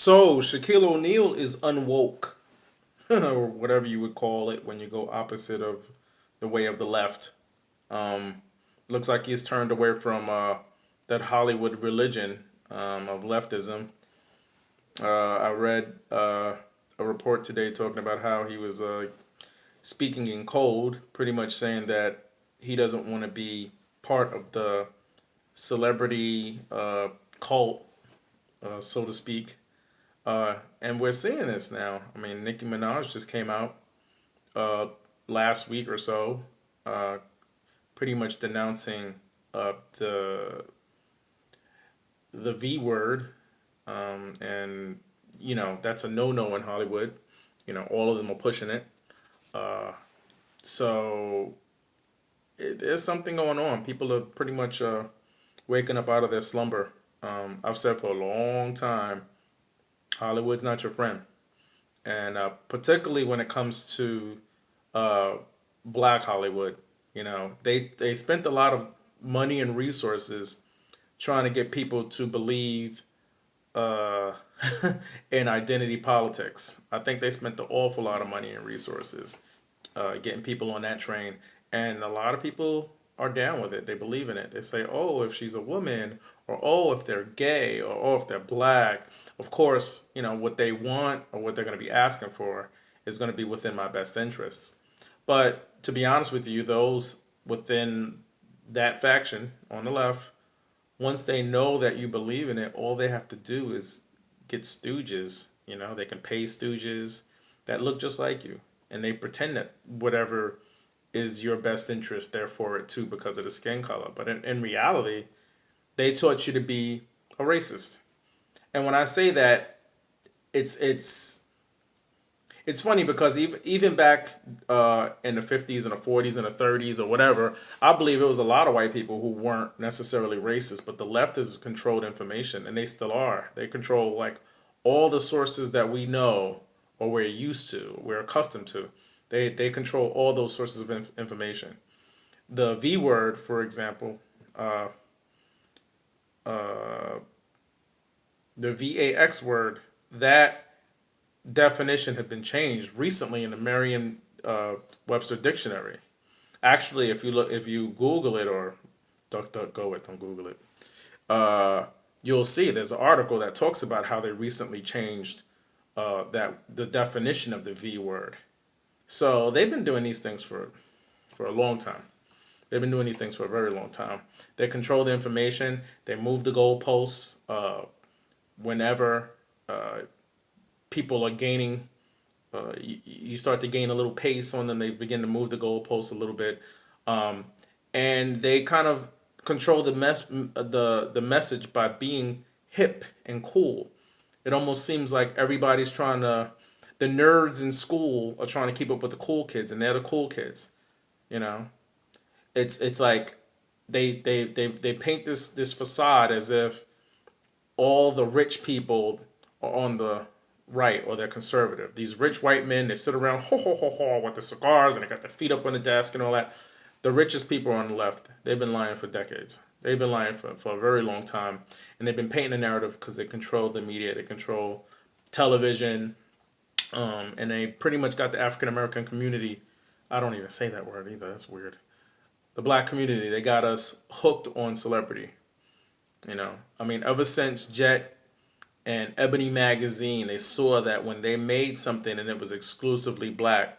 So Shaquille O'Neal is unwoke, or whatever you would call it when you go opposite of the way of the left. Um, Looks like he's turned away from that Hollywood religion of leftism. I read a report today talking about how he was speaking in code, pretty much saying that he doesn't want to be part of the celebrity cult, so to speak. And we're seeing this now. I mean, Nicki Minaj just came out uh, last week or so, uh, pretty much denouncing the V word, and that's a no in Hollywood. All of them are pushing it. Uh, so there's something going on. People are pretty much waking up out of their slumber. I've said for a long time, Hollywood's not your friend, and particularly when it comes to uh, Black Hollywood. They spent a lot of money and resources trying to get people to believe uh, in identity politics. I think they spent an awful lot of money and resources getting people on that train, and a lot of people are down with it. They believe in it. They say, "Oh, if she's a woman," or "Oh, if they're gay," or "Oh, if they're black." Of course, what they want or what they're going to be asking for is going to be within my best interests. But to be honest with you, those within that faction on the left, once they know that you believe in it, all they have to do is get stooges. They can pay stooges that look just like you, and they pretend that whatever is your best interest, therefore it too, because of the skin color. But in reality, they taught you to be a racist. And when I say that, it's it's funny because even back in the 50s and the 40s and the 30s or whatever, I believe it was a lot of white people who weren't necessarily racist, but the left has controlled information, and they still are. They control like all the sources that we know or we're used to, we're accustomed to. They control all those sources of information. The V word, for example, uh, uh, the VAX word, that definition had been changed recently in the Merriam Webster dictionary. Actually, if you Google it or DuckDuckGo it, don't Google it. You'll see there's an article that talks about how they recently changed that the definition of the V word. So they've been doing these things for a long time. They've been doing these things for a very long time. They control the information. They move the goalposts whenever people are gaining. You start to gain a little pace on them. They begin to move the goalposts a little bit, and they kind of control the message by being hip and cool. It almost seems like everybody's trying to. The nerds in school are trying to keep up with the cool kids, and they're the cool kids. You know, it's like they paint this facade as if all the rich people are on the right or they're conservative. These rich white men, they sit around ho ho ho ho with the cigars and they got their feet up on the desk and all that. The richest people are on the left. They've been lying for decades. They've been lying for a very long time, and they've been painting a narrative because they control the media, they control television, and they pretty much got the African American community. I don't even say that word either. That's weird. The black community, they got us hooked on celebrity. I mean, ever since Jet and Ebony Magazine, they saw that when they made something and it was exclusively black,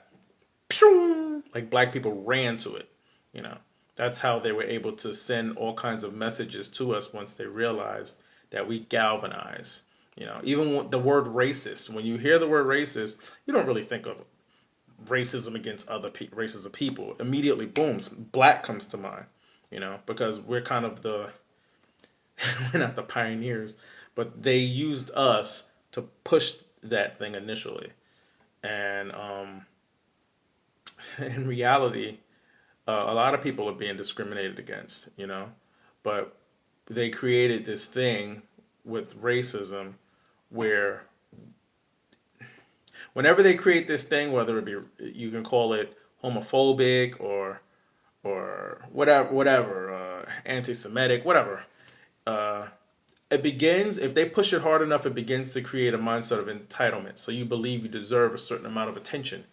pew, like black people ran to it. You know, that's how they were able to send all kinds of messages to us once they realized that we galvanize. Even the word racist, when you hear the word racist, you don't really think of racism against other races of people. Immediately, boom, black comes to mind. Because we're kind of we're not the pioneers, but they used us to push that thing initially. And in reality, a lot of people are being discriminated against, but they created this thing with racism where whenever they create this thing, whether it be, you can call it homophobic or whatever, anti-Semitic, whatever, it begins, if they push it hard enough, it begins to create a mindset of entitlement. So you believe you deserve a certain amount of attention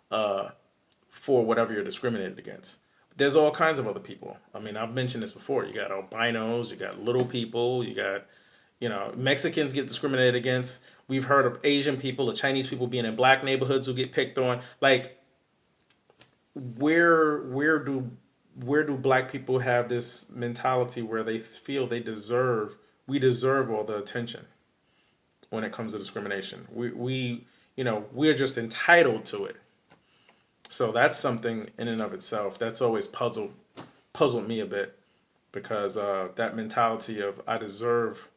for whatever you're discriminated against. There's all kinds of other people. I mean, I've mentioned this before. You got albinos, you got little people, you got, Mexicans get discriminated against. We've heard of Asian people or Chinese people being in black neighborhoods who get picked on. Like, where do black people have this mentality where they feel we deserve all the attention when it comes to discrimination? We're just entitled to it. So that's something in and of itself that's always puzzled me a bit, because that mentality of I deserve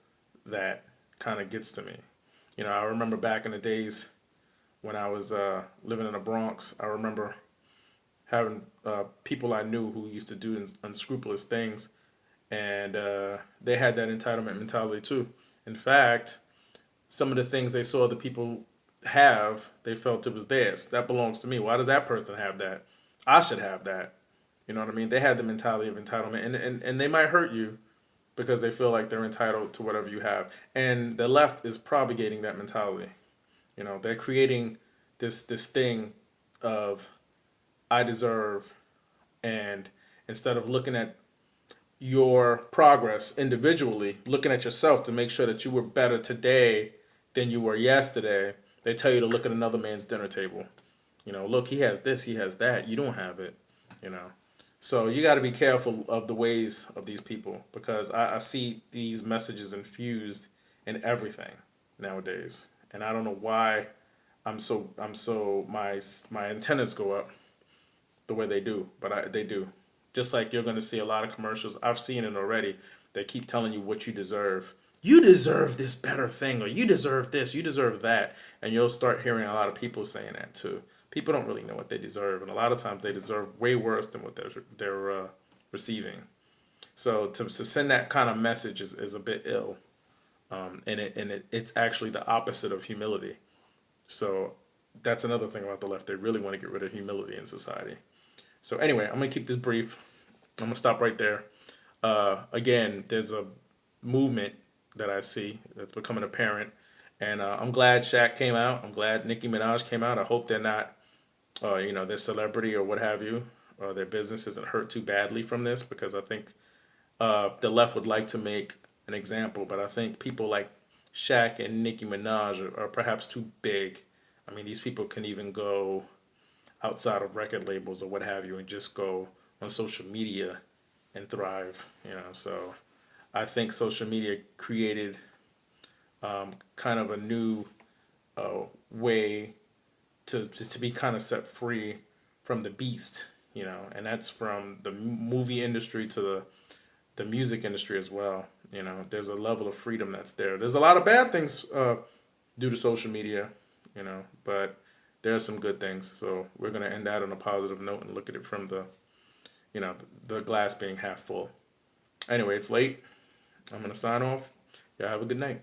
that kind of gets to me. I remember back in the days when I was living in the Bronx. I remember having people I knew who used to do unscrupulous things, and they had that entitlement mentality too. In fact, some of the things they saw the people have, they felt it was theirs. That belongs to me. Why does that person have that? I should have that. You know what I mean? They had the mentality of entitlement, and they might hurt you because they feel like they're entitled to whatever you have. And the left is propagating that mentality. They're creating this thing of I deserve, and instead of looking at your progress individually, looking at yourself to make sure that you were better today than you were yesterday, they tell you to look at another man's dinner table. Look, he has this, he has that. You don't have it. You know. So you got to be careful of the ways of these people, because I see these messages infused in everything nowadays, and I don't know why my antennas go up the way they do, but they do. Just like you're going to see a lot of commercials. I've seen it already. They keep telling you what you deserve. You deserve this better thing, or you deserve this, you deserve that. And you'll start hearing a lot of people saying that too. People don't really know what they deserve, and a lot of times they deserve way worse than what they're receiving. So to send that kind of message is a bit ill, it's actually the opposite of humility. So that's another thing about the left. They really want to get rid of humility in society. So anyway, I'm gonna keep this brief. I'm gonna stop right there. Again, there's a movement that I see that's becoming apparent, and I'm glad Shaq came out. I'm glad Nicki Minaj came out. I hope they're not, their celebrity or what have you, or their business isn't hurt too badly from this, because I think the left would like to make an example, but I think people like Shaq and Nicki Minaj are perhaps too big. I mean, these people can even go outside of record labels or what have you, and just go on social media and thrive. So I think social media created kind of a new way to be kind of set free from the beast, and that's from the movie industry to the music industry as well. There's a level of freedom that's there. There's a lot of bad things due to social media, but there are some good things. So we're going to end that on a positive note and look at it from the glass being half full. Anyway, it's late. I'm going to sign off. Y'all have a good night.